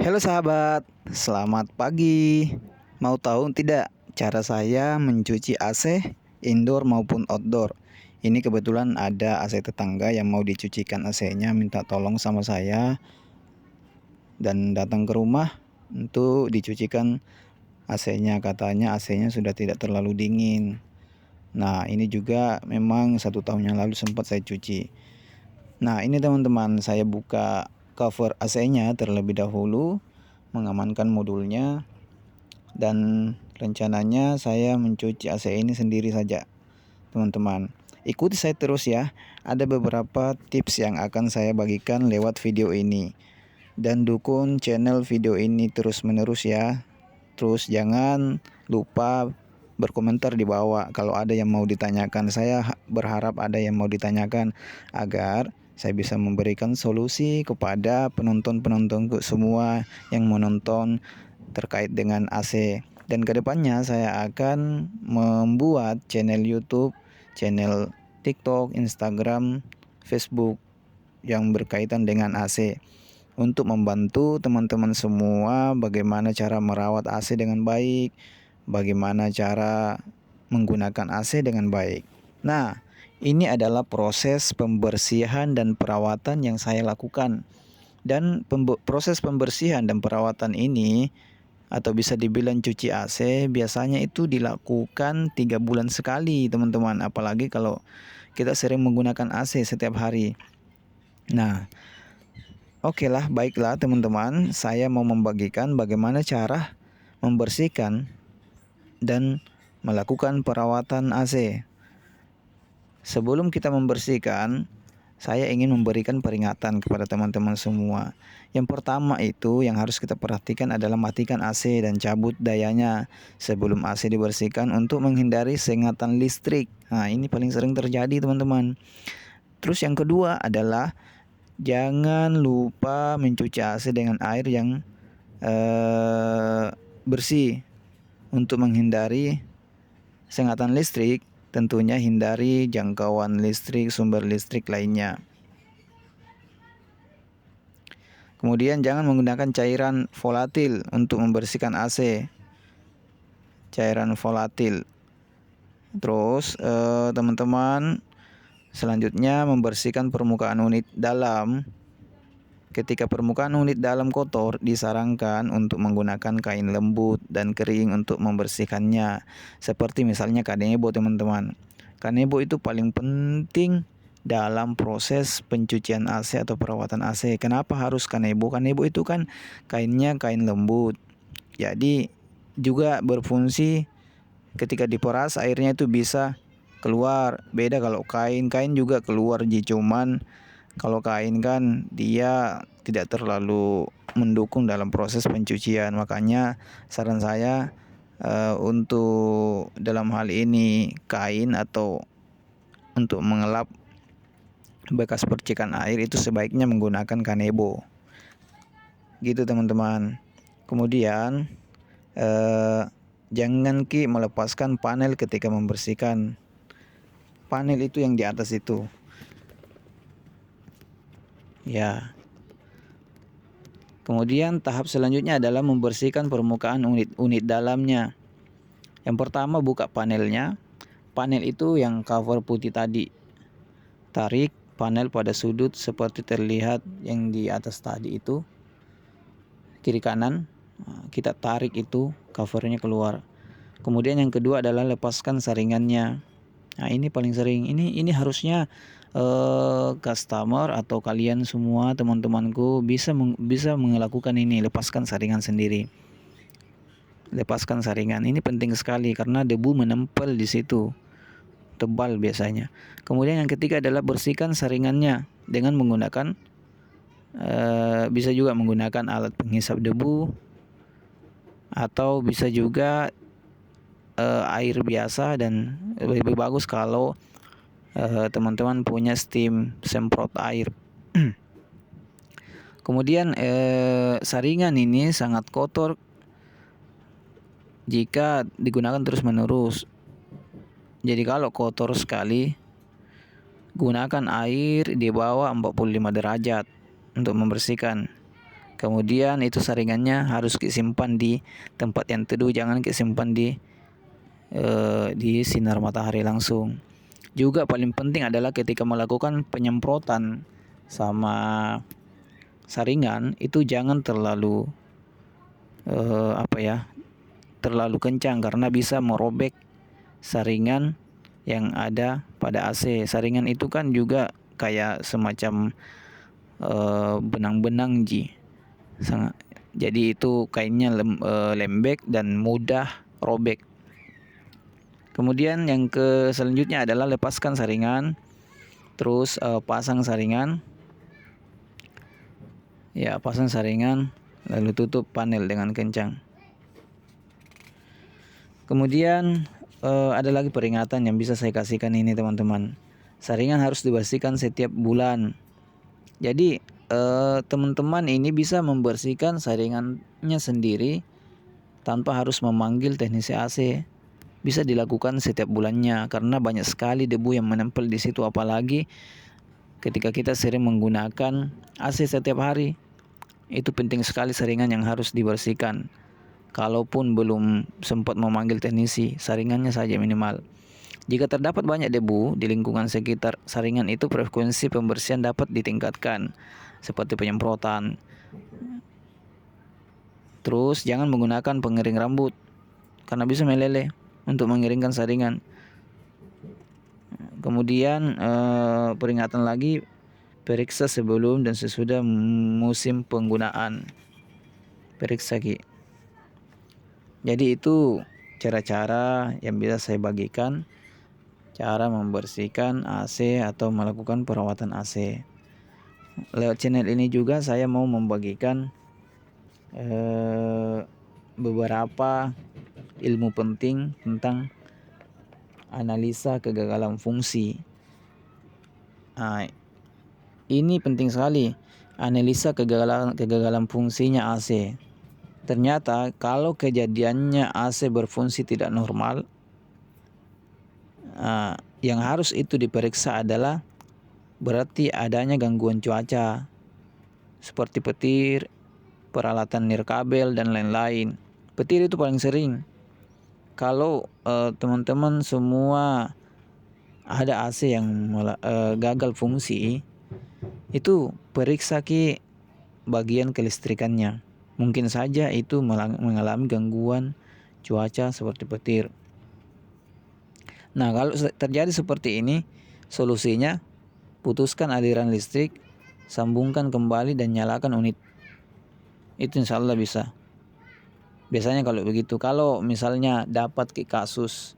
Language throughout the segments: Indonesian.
Halo sahabat, selamat pagi. Mau tahu tidak cara saya mencuci AC indoor maupun outdoor? Ini kebetulan ada AC tetangga yang mau dicucikan AC-nya, minta tolong sama saya dan datang ke rumah untuk dicucikan AC-nya. Katanya AC-nya sudah tidak terlalu dingin. Nah, ini juga memang 1 tahun yang lalu sempat saya cuci. Nah, ini teman-teman, saya buka cover AC-nya terlebih dahulu, mengamankan modulnya, dan rencananya saya mencuci AC ini sendiri saja, teman-teman. Ikuti saya terus ya. Ada beberapa tips yang akan saya bagikan lewat video ini. Dan dukung channel video ini terus-menerus ya. Terus jangan lupa berkomentar di bawah kalau ada yang mau ditanyakan. Saya berharap ada yang mau ditanyakan agar saya bisa memberikan solusi kepada penonton-penontonku semua yang menonton terkait dengan AC. Dan kedepannya saya akan membuat channel YouTube, channel TikTok, Instagram, Facebook yang berkaitan dengan AC untuk membantu teman-teman semua bagaimana cara merawat AC dengan baik, bagaimana cara menggunakan AC dengan baik. Nah, ini adalah proses pembersihan dan perawatan yang saya lakukan. Dan proses pembersihan dan perawatan ini atau bisa dibilang cuci AC biasanya itu dilakukan 3 bulan sekali, teman-teman. Apalagi kalau kita sering menggunakan AC setiap hari. Nah, oke lah, baiklah teman-teman, saya mau membagikan bagaimana cara membersihkan dan melakukan perawatan AC. Sebelum kita membersihkan, saya ingin memberikan peringatan kepada teman-teman semua. Yang pertama itu yang harus kita perhatikan adalah matikan AC dan cabut dayanya sebelum AC dibersihkan untuk menghindari sengatan listrik. Nah, ini paling sering terjadi, teman-teman. Terus yang kedua adalah jangan lupa mencuci AC dengan air yang bersih untuk menghindari sengatan listrik. Tentunya hindari jangkauan listrik, sumber listrik lainnya. Kemudian jangan menggunakan cairan volatil untuk membersihkan AC. Cairan volatil. Terus teman-teman, selanjutnya membersihkan permukaan unit dalam. Ketika permukaan unit dalam kotor, disarankan untuk menggunakan kain lembut dan kering untuk membersihkannya. Seperti misalnya kanebo, teman-teman. Kanebo itu paling penting dalam proses pencucian AC atau perawatan AC. Kenapa harus kanebo? Kanebo itu kan kainnya kain lembut. Jadi juga berfungsi ketika diperas airnya itu bisa keluar. Beda kalau kain juga keluar, cuman kalau kain kan dia tidak terlalu mendukung dalam proses pencucian. Makanya saran saya untuk dalam hal ini kain atau untuk mengelap bekas percikan air itu sebaiknya menggunakan kanebo. Gitu, teman-teman. Kemudian jangan melepaskan panel ketika membersihkan. Panel itu yang di atas itu. Ya. Kemudian tahap selanjutnya adalah membersihkan permukaan unit dalamnya. Yang pertama, buka panelnya. Panel itu yang cover putih tadi. Tarik panel pada sudut seperti terlihat yang di atas tadi itu. Kiri kanan. Kita tarik itu covernya keluar. Kemudian yang kedua adalah lepaskan saringannya. Nah, ini paling sering. Ini harusnya customer atau kalian semua teman-temanku bisa melakukan ini, lepaskan saringan sendiri. Lepaskan saringan ini penting sekali karena debu menempel di situ, tebal biasanya. Kemudian yang ketiga adalah bersihkan saringannya dengan menggunakan bisa juga menggunakan alat penghisap debu atau bisa juga air biasa, dan lebih bagus kalau teman-teman punya steam semprot air. Kemudian saringan ini sangat kotor jika digunakan terus-menerus. Jadi kalau kotor sekali, gunakan air di bawah 45 derajat untuk membersihkan. Kemudian itu saringannya harus disimpan di tempat yang teduh, jangan disimpan di sinar matahari langsung. Juga paling penting adalah ketika melakukan penyemprotan sama saringan itu jangan terlalu terlalu kencang karena bisa merobek saringan yang ada pada AC. Saringan itu kan juga kayak semacam benang-benang jadi itu kainnya lembek dan mudah robek. Kemudian yang selanjutnya adalah lepaskan saringan, terus pasang saringan. Ya, pasang saringan lalu tutup panel dengan kencang. Kemudian ada lagi peringatan yang bisa saya kasihkan ini teman-teman. Saringan harus dibersihkan setiap bulan. Jadi teman-teman ini bisa membersihkan saringannya sendiri tanpa harus memanggil teknisi AC. Bisa dilakukan setiap bulannya karena banyak sekali debu yang menempel di situ, apalagi ketika kita sering menggunakan AC setiap hari. Itu penting sekali saringan yang harus dibersihkan. Kalaupun belum sempat memanggil teknisi, saringannya saja minimal. Jika terdapat banyak debu di lingkungan sekitar saringan itu, frekuensi pembersihan dapat ditingkatkan seperti penyemprotan. Terus jangan menggunakan pengering rambut karena bisa meleleh untuk mengeringkan saringan. Kemudian peringatan lagi, periksa sebelum dan sesudah musim penggunaan. Periksa Jadi itu cara-cara yang bisa saya bagikan, cara membersihkan AC atau melakukan perawatan AC. Lewat channel ini juga saya mau membagikan beberapa ilmu penting tentang analisa kegagalan fungsi. Ini penting sekali, analisa kegagalan fungsinya AC. Ternyata kalau kejadiannya AC berfungsi tidak normal, yang harus itu diperiksa adalah berarti adanya gangguan cuaca seperti petir, peralatan nirkabel dan lain-lain. Petir itu paling sering. Kalau teman-teman semua ada AC yang gagal fungsi, itu periksa bagian kelistrikannya. Mungkin saja itu mengalami gangguan cuaca seperti petir. Nah, kalau terjadi seperti ini, solusinya putuskan aliran listrik, sambungkan kembali dan nyalakan unit. Itu insya Allah bisa. Biasanya kalau begitu. Kalau misalnya dapat kasus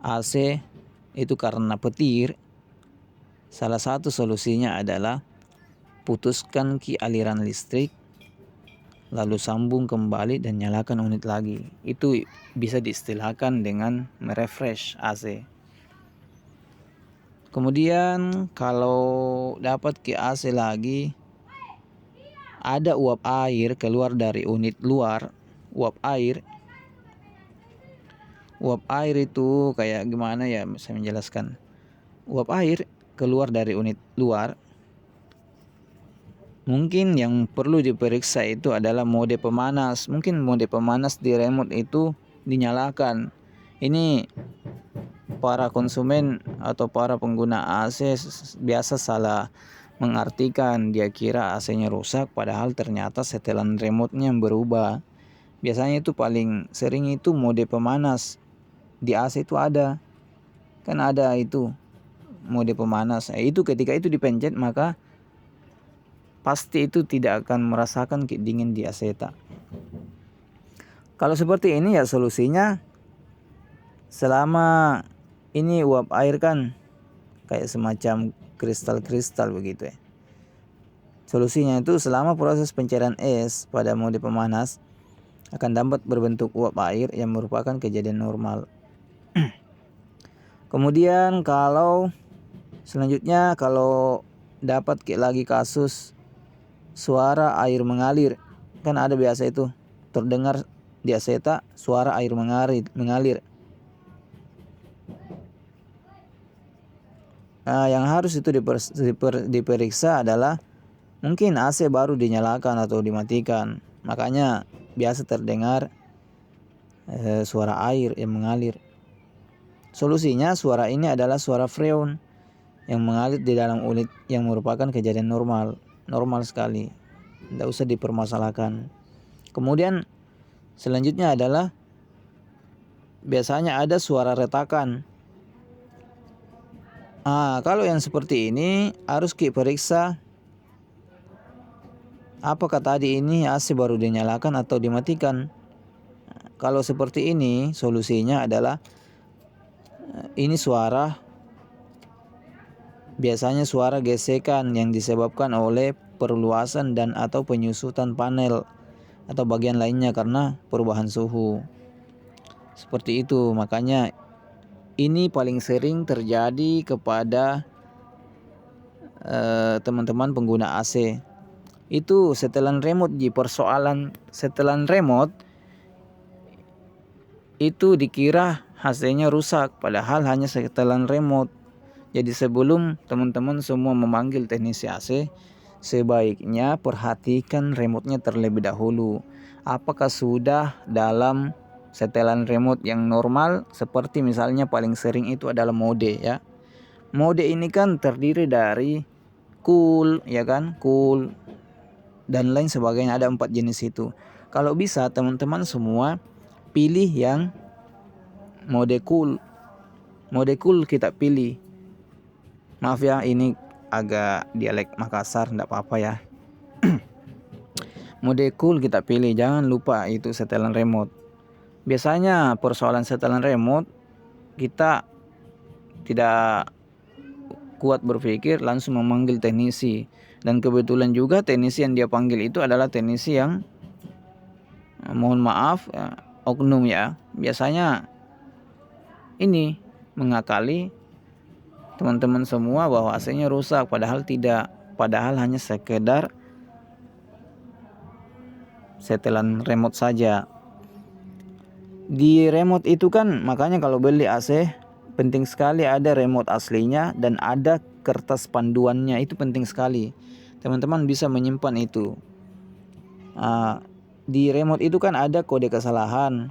AC itu karena petir, salah satu solusinya adalah putuskan aliran listrik, lalu sambung kembali dan nyalakan unit lagi. Itu bisa diistilahkan dengan merefresh AC. Kemudian kalau dapat AC lagi, ada uap air keluar dari unit luar. Uap air itu kayak gimana ya, saya menjelaskan. Uap air keluar dari unit luar. Mungkin yang perlu diperiksa itu adalah mode pemanas. Mungkin mode pemanas di remote itu dinyalakan. Ini para konsumen atau para pengguna AC biasa salah mengartikan. Dia kira AC-nya rusak, padahal ternyata setelan remote-nya yang berubah. Biasanya itu paling sering itu mode pemanas. Di AC itu ada. Kan ada itu mode pemanas. Itu ketika itu dipencet maka pasti itu tidak akan merasakan dingin di AC-ta. Kalau seperti ini ya solusinya, selama ini uap air kan kayak semacam kristal-kristal begitu ya. Solusinya itu selama proses pencairan es pada mode pemanas akan dapat berbentuk uap air yang merupakan kejadian normal. Kemudian kalau selanjutnya kalau dapat lagi kasus suara air mengalir, kan ada biasa itu terdengar di AC-ta suara air mengalir. Nah, yang harus itu diperiksa adalah Mungkin AC baru dinyalakan atau dimatikan, makanya biasa terdengar suara air yang mengalir. Solusinya suara ini adalah suara freon yang mengalir di dalam unit yang merupakan kejadian normal sekali, tidak usah dipermasalahkan. Kemudian selanjutnya adalah biasanya ada suara retakan. Kalau yang seperti ini harus kita periksa apakah tadi ini AC baru dinyalakan atau dimatikan. Kalau seperti ini, solusinya adalah ini biasanya suara gesekan yang disebabkan oleh perluasan dan atau penyusutan panel atau bagian lainnya karena perubahan suhu. Seperti itu, makanya ini paling sering terjadi kepada teman-teman pengguna AC. Itu setelan remote, persoalan setelan remote itu dikira AC-nya rusak, padahal hanya setelan remote. Jadi sebelum teman-teman semua memanggil teknisi AC, sebaiknya perhatikan remote-nya terlebih dahulu. Apakah sudah dalam setelan remote yang normal, seperti misalnya paling sering itu adalah mode ya. Mode ini kan terdiri dari cool ya kan, cool dan lain sebagainya, ada 4 jenis itu. Kalau bisa teman-teman semua pilih yang mode cool. Mode cool kita pilih. Maaf ya, ini agak dialek Makassar, enggak apa-apa ya. Mode cool kita pilih, jangan lupa itu setelan remote. Biasanya persoalan setelan remote kita tidak kuat berpikir, langsung memanggil teknisi. Dan kebetulan juga teknisi yang dia panggil itu adalah teknisi yang mohon maaf oknum ya. Biasanya ini mengakali teman-teman semua bahwa AC-nya rusak, padahal tidak. Padahal hanya sekedar setelan remote saja. Di remote itu kan, makanya kalau beli AC penting sekali ada remote aslinya dan ada kertas panduannya, itu penting sekali. Teman-teman bisa menyimpan itu. Di remote itu kan ada kode kesalahan.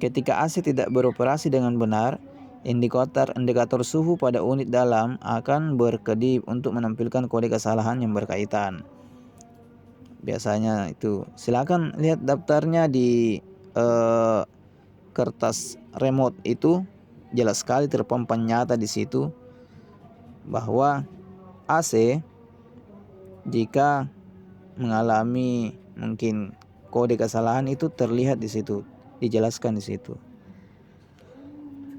Ketika AC tidak beroperasi dengan benar, indikator suhu pada unit dalam akan berkedip untuk menampilkan kode kesalahan yang berkaitan. Biasanya itu. Silakan lihat daftarnya di kertas remote, itu jelas sekali terpampang nyata di situ bahwa AC jika mengalami mungkin kode kesalahan itu terlihat di situ, dijelaskan di situ.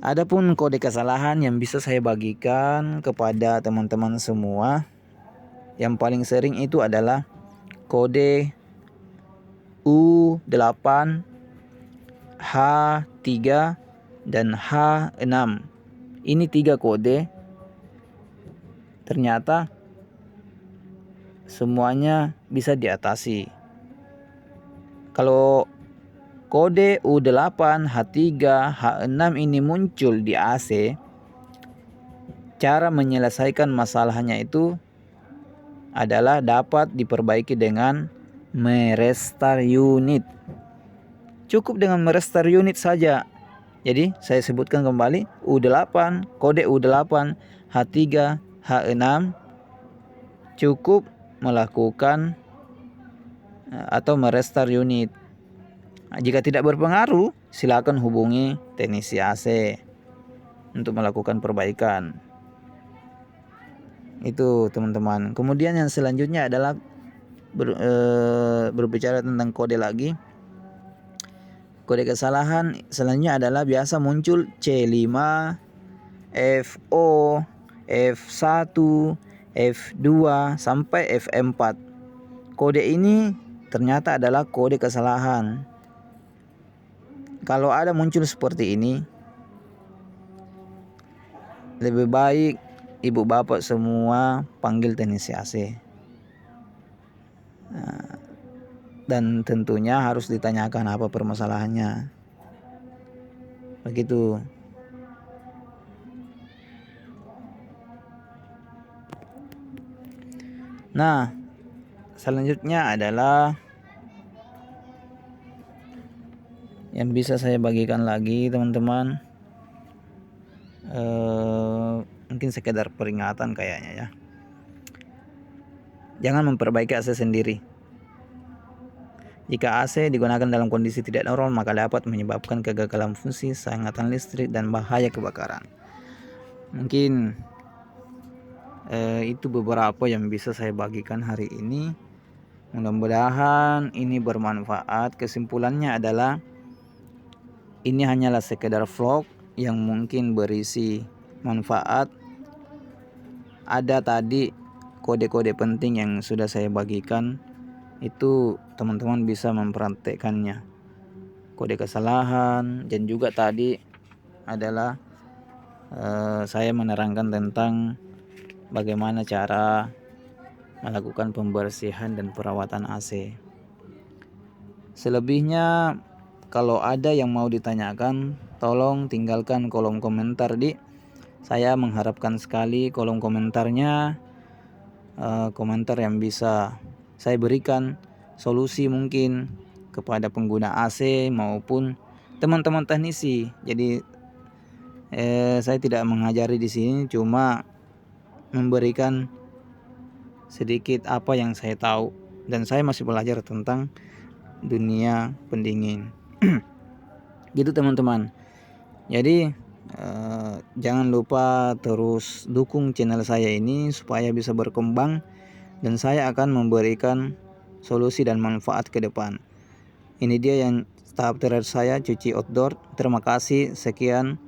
Adapun kode kesalahan yang bisa saya bagikan kepada teman-teman semua, yang paling sering itu adalah kode U8, H3 dan H6. Ini 3 kode. Ternyata semuanya bisa diatasi. Kalau kode U8, H3, H6 ini muncul di AC, cara menyelesaikan masalahnya itu adalah dapat diperbaiki dengan merestart unit. Cukup dengan merestart unit saja. Jadi saya sebutkan kembali, U8, kode U8, H3, H6, cukup melakukan atau merestart unit. Jika tidak berpengaruh, silakan hubungi teknisi AC untuk melakukan perbaikan. Itu teman-teman. Kemudian yang selanjutnya adalah berbicara tentang kode lagi. Kode kesalahan selanjutnya adalah biasa muncul C5, FO, F1, F2 sampai F4. Kode ini ternyata adalah kode kesalahan. Kalau ada muncul seperti ini, lebih baik ibu bapak semua panggil teknisi AC. Dan tentunya harus ditanyakan apa permasalahannya. Begitu. Nah, selanjutnya adalah yang bisa saya bagikan lagi teman-teman, mungkin sekedar peringatan kayaknya ya. Jangan memperbaiki AC sendiri. Jika AC digunakan dalam kondisi tidak normal, maka dapat menyebabkan kegagalan fungsi, sengatan listrik, dan bahaya kebakaran. Mungkin itu beberapa yang bisa saya bagikan hari ini. Mudah-mudahan ini bermanfaat. Kesimpulannya adalah ini hanyalah sekedar vlog yang mungkin berisi manfaat. Ada tadi kode-kode penting yang sudah saya bagikan, itu teman-teman bisa mempraktekkannya. Kode kesalahan, dan juga tadi adalah saya menerangkan tentang bagaimana cara melakukan pembersihan dan perawatan AC. Selebihnya kalau ada yang mau ditanyakan, tolong tinggalkan kolom komentar di. Saya mengharapkan sekali kolom komentarnya komentar yang bisa saya berikan solusi mungkin kepada pengguna AC maupun teman-teman teknisi. Jadi saya tidak mengajari di sini, cuma memberikan sedikit apa yang saya tahu, dan saya masih belajar tentang dunia pendingin. Gitu teman-teman. Jadi jangan lupa terus dukung channel saya ini supaya bisa berkembang, dan saya akan memberikan solusi dan manfaat ke depan. Ini dia yang tahap terakhir saya, cuci outdoor. Terima kasih, sekian.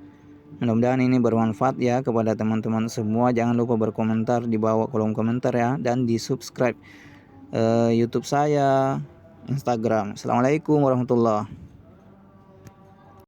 Mudah-mudahan ini bermanfaat ya kepada teman-teman semua. Jangan lupa berkomentar di bawah kolom komentar ya, dan di subscribe YouTube saya, Instagram. Assalamualaikum warahmatullahi wabarakatuh.